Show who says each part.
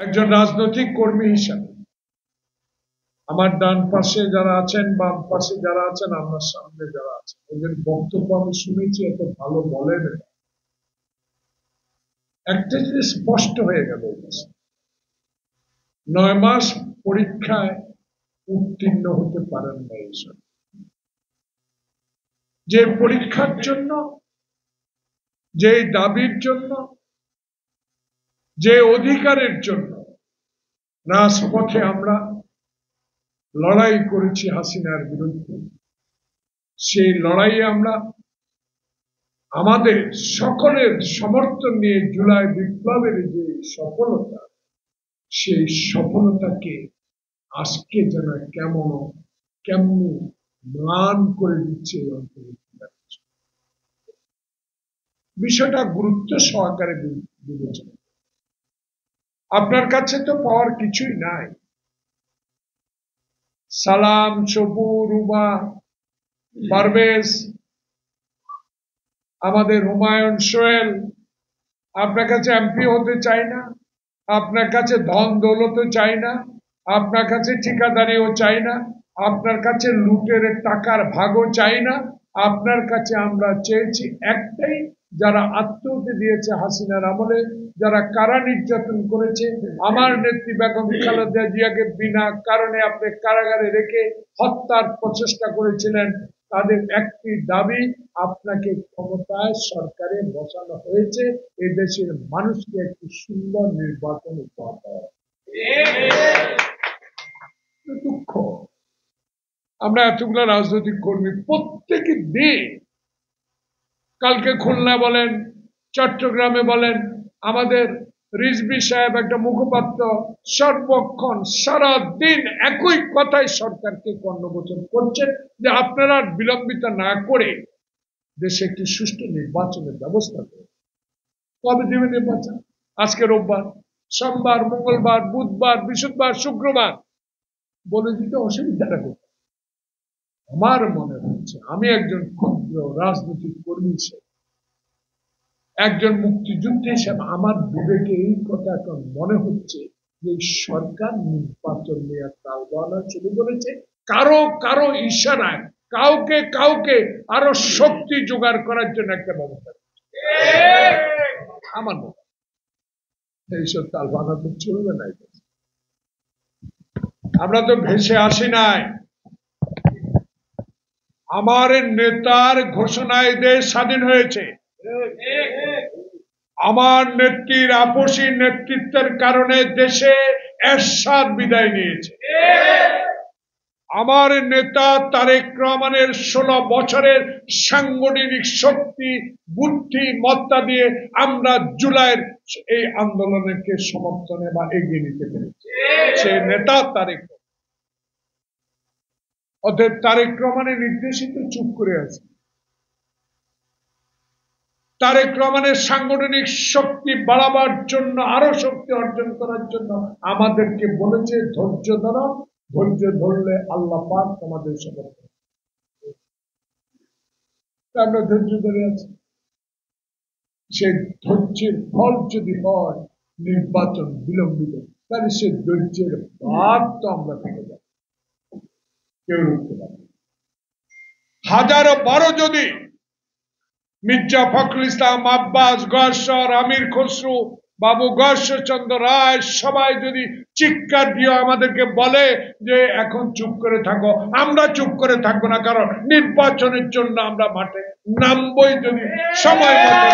Speaker 1: একজন রাজনৈতিক কর্মী হিসাবে আমার ডান পাশে যারা আছেন, বাম পাশে যারা আছেন, আমার সামনে যারা আছেন, এদের বক্তব্য আমি শুনেছি, এত ভালো বলেন। একটা জিনিস স্পষ্ট হয়ে গেল, 9 মাস পরীক্ষায় উত্তীর্ণ হতে পারেন না এইসব। যে পরীক্ষার জন্য, যে দাবির জন্য, যে অধিকারের জন্য রাজপথে আমরা লড়াই করেছি হাসিনার বিরুদ্ধে, সেই লড়াইয়ে আমরা আমাদের সকলের সমর্থন নিয়ে জুলাই বিপ্লবের যে সফলতা, সেই সফলতাকে আজকে যেন কেমনি ম্লান করে দিচ্ছে এই অন্তর্বর্তীকালীন সরকার। বিষয়টা গুরুত্ব সহকারে বিবেচনা। আপনার কাছে তো পাওয়ার কিছুই নাই। সালাম, শবু, রুমা, পারভেজ, আমাদের হুমায়ুন, সোহেল আপনার কাছে এমপি হতে চাই না, আপনার কাছে ধন দৌলতও চাই না, আপনার কাছে ঠিকাদারিও চাই না, আপনার কাছে লুটের টাকার ভাগও চাই না। আপনার কাছে আমরা চেয়েছি একটাই, যারা আত্মহত্যা দিয়েছে হাসিনার আমলে, যারা কারা নির্যাতন করেছে, আমার নেত্রী বেগম খালেদা জিয়াকে বিনা কারণে আপনি কারাগারে রেখে হত্যার প্রচেষ্টা করেছিলেন, তাদের একটি দাবি, আপনাকে ক্ষমতায় সরকারে বসানো হয়েছে এদেশের মানুষকে একটি সুন্দর নির্বাচন উপহার দেওয়া। দুঃখ, আমরা এতগুলো রাজনৈতিক কর্মী প্রত্যেকে দিন, কালকে খুলনা বলেন, চট্টগ্রামে বলেন, আমাদের রিজভী সাহেব একটা মুখপাত্র সর্বক্ষণ সারা দিন একই কথাই সরকারকে কর্ণগোচর করছেন যে আপনারা বিলম্বিত না করে দেশে একটি সুষ্ঠু নির্বাচনের ব্যবস্থা করে। কবে দেবে নির্বাচন? আজকে রোববার, সোমবার, মঙ্গলবার, বুধবার, বৃহস্পতিবার, শুক্রবার, বলে দিতে অসুবিধাটা কোথায়? আমার মনে হচ্ছে, আমি একজন ক্ষুদ্র রাজনৈতিক কর্মী হিসেবে, একজন মুক্তিযুদ্ধ হিসেবে আমার বিবেকে এই কথা এখন মনে হচ্ছে যে সরকার নির্বাচন নিয়ে তালবানা শুরু করেছে, কারো ইশারায় কাউকে আরো শক্তি জোগাড় করার জন্য একটা ব্যবস্থা করছে। আমার মনে হয় এইসব তালবানা তো চলবে না। আমরা তো ভেসে আসি নাই, আমার নেতার ঘোষণায় দেশ স্বাধীন হয়েছে। আমার নেত্রীর আপসী নেতৃত্বের কারণে দেশে এরশাদ বিদায় নিয়েছে। আমার নেতা তারেক রহমানের 16 বছরের সাংগঠনিক শক্তি, বুদ্ধি, মত্তা দিয়ে আমরা জুলাইয়ের এই আন্দোলনকে সমর্থনে বা এগিয়ে নিতে পেরেছি। সে নেতা তারেক, অতএব তারেক রহমানের নির্দেশিত চুপ করে আছে। তারেক রহমানের সাংগঠনিক শক্তি বাড়াবার জন্য, আরো শক্তি অর্জন করার জন্য আমাদেরকে বলেছে ধৈর্য ধরো, ধৈর্য ধরলে আল্লাহ পাক তোমাদের সমর্থন। আমরা ধৈর্য ধরে আছি। সেই ধৈর্যের ফল যদি হয় নির্বাচন বিলম্বিত, তাহলে সে ধৈর্যের বাদ তো আমরা থেকে যাব, কেউ রুখতে পারবে। হাজারো বড় যদি মির্জা ফখরুল ইসলাম, আব্বাস গয়েশ্বর, আমির খসরু, বাবু গয়েশ্বরচন্দ্র রায় সবাই যদি চিৎকার দিয়ে আমাদেরকে বলে যে এখন চুপ করে থাকো, আমরা চুপ করে থাকবো না, কারণ নির্বাচনের জন্য আমরা মাঠে নামবই যদি সময় মতো